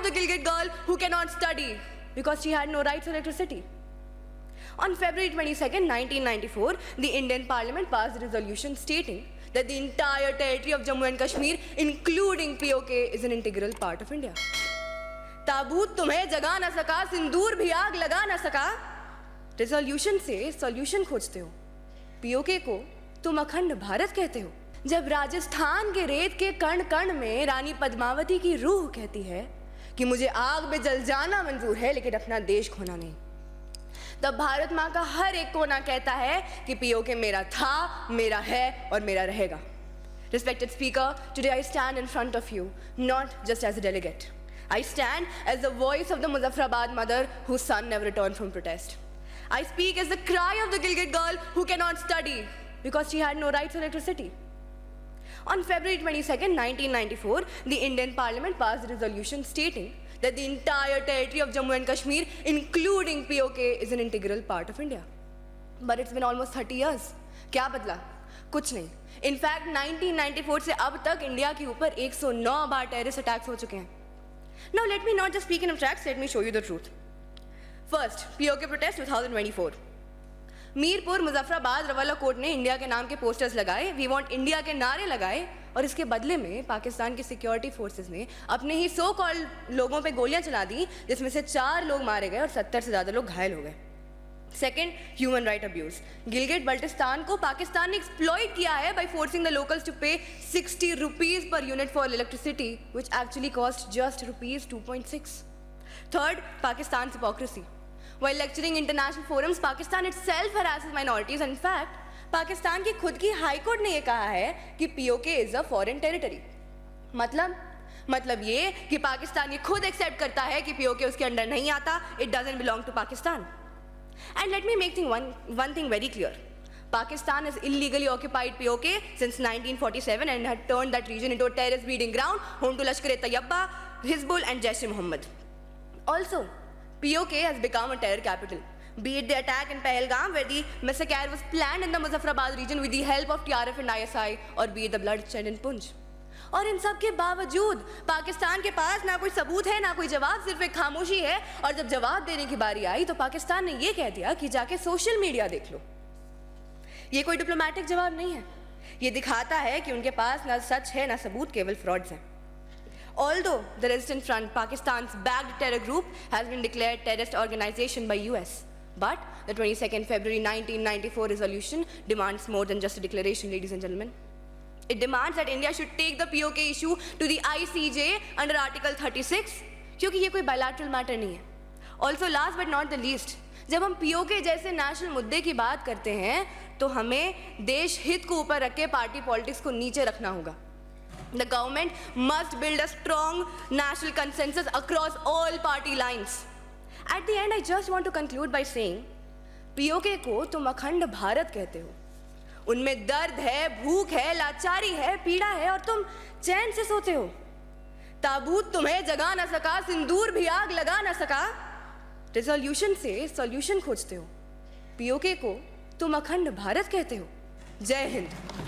the Gilgit girl who cannot study because she had no rights to electricity. On February 22nd, 1994, the Indian Parliament passed a resolution stating that the entire territory of Jammu and Kashmir, including POK, is an integral part of India. ताबूत तुम्हें जगा ना सका, सिंदूर भी आग लगा ना सका। रेजोल्यूशन से सॉल्यूशन खोजते हो, पीओके को तुम अखंड भारत कहते हो। जब राजस्थान के रेत के कण कण में रानी पद्मावती की रूह कहती है कि मुझे आग में जल जाना मंजूर है लेकिन अपना देश खोना नहीं, तब भारत माँ का हर एक कोना कहता है कि पीओके मेरा था, मेरा है और मेरा रहेगा। Respected Speaker, today I stand in front of you not just as a delegate. I stand as the voice of the Muzaffarabad mother whose son never returned from protest. I speak as the cry of the Gilgit girl who cannot study because she had no rights to electricity. On February 22nd, 1994, the Indian Parliament passed a resolution stating that the entire territory of Jammu and Kashmir, including POK, is an integral part of India. But it's been almost 30 years. क्या बदला? कुछ नहीं. In fact, 1994 से अब तक India के ऊपर 109 बार terrorist attacks हो चुके हैं. Now let me not just speak in abstracts, let me show you the truth. First, POK protest 2024. Mirpur, Muzaffarabad, Rawalakot ने इंडिया के नाम के पोस्टर्स लगाए, वी वांट इंडिया के नारे लगाए और इसके बदले में पाकिस्तान की सिक्योरिटी फोर्सेस ने अपने ही सो कॉल्ड लोगों पे गोलियां चला दी, जिसमें से 4 लोग मारे गए और 70 से ज़्यादा लोग घायल हो गए. Second, human right abuse. Gilgit Baltistan को पाकिस्तान ने एक्सप्लॉइट किया है by forcing the locals to pay 60 rupees per unit for electricity which actually cost just rupees 2.6. Third, Pakistan hypocrisy. While lecturing international forums, Pakistan itself harasses minorities. In fact, Pakistan की खुद की high court ने ये कहा है कि POK is a foreign territory. मतलब ये कि पाकिस्तान ये खुद एक्सेप्ट करता है कि POK उसके अंडर नहीं आता. It doesn't belong to Pakistan. And let me make one thing very clear. Pakistan has illegally occupied POK since 1947 and had turned that region into a terrorist breeding ground, home to Lashkar-e-Taiba, Hizbul and Jaish-e-Mohammed. Also, POK has become a terror capital. Be it the attack in Pahalgam, where the massacre was planned in the Muzaffarabad region with the help of TRF and ISI, or be it the bloodshed in Punj. और इन सब के बावजूद पाकिस्तान के पास ना कोई सबूत है, ना कोई जवाब, सिर्फ एक खामोशी है. और जब जवाब देने की बारी आई तो पाकिस्तान ने ये कह दिया कि जाके सोशल मीडिया देख लो. ये कोई डिप्लोमेटिक जवाब नहीं है. ये दिखाता है कि उनके पास ना सच है ना सबूत, केवल फ्रॉड्स हैं. Although the Resistance Front, Pakistan's backed terror group, has been declared terrorist organization by US, but the 22nd February 1994 resolution demands more than just a declaration, ladies and gentlemen. It demands that India should take the POK issue to the ICJ under Article 36, क्योंकि ये कोई bilateral matter नहीं है. Also, last but not the least, जब हम POK जैसे national मुद्दे की बात करते हैं तो हमें देश हित को ऊपर रख के पार्टी पॉलिटिक्स को नीचे रखना होगा. The government must build a strong national consensus across all party lines. At the end, I just want to conclude by saying, POK को तुम अखंड भारत कहते हो. उनमें दर्द है, भूख है, लाचारी है, पीड़ा है और तुम चैन से सोते हो. ताबूत तुम्हें जगा ना सका, सिंदूर भी आग लगा ना सका. रेजोल्यूशन से सॉल्यूशन खोजते हो, POK को तुम अखंड भारत कहते हो. जय हिंद.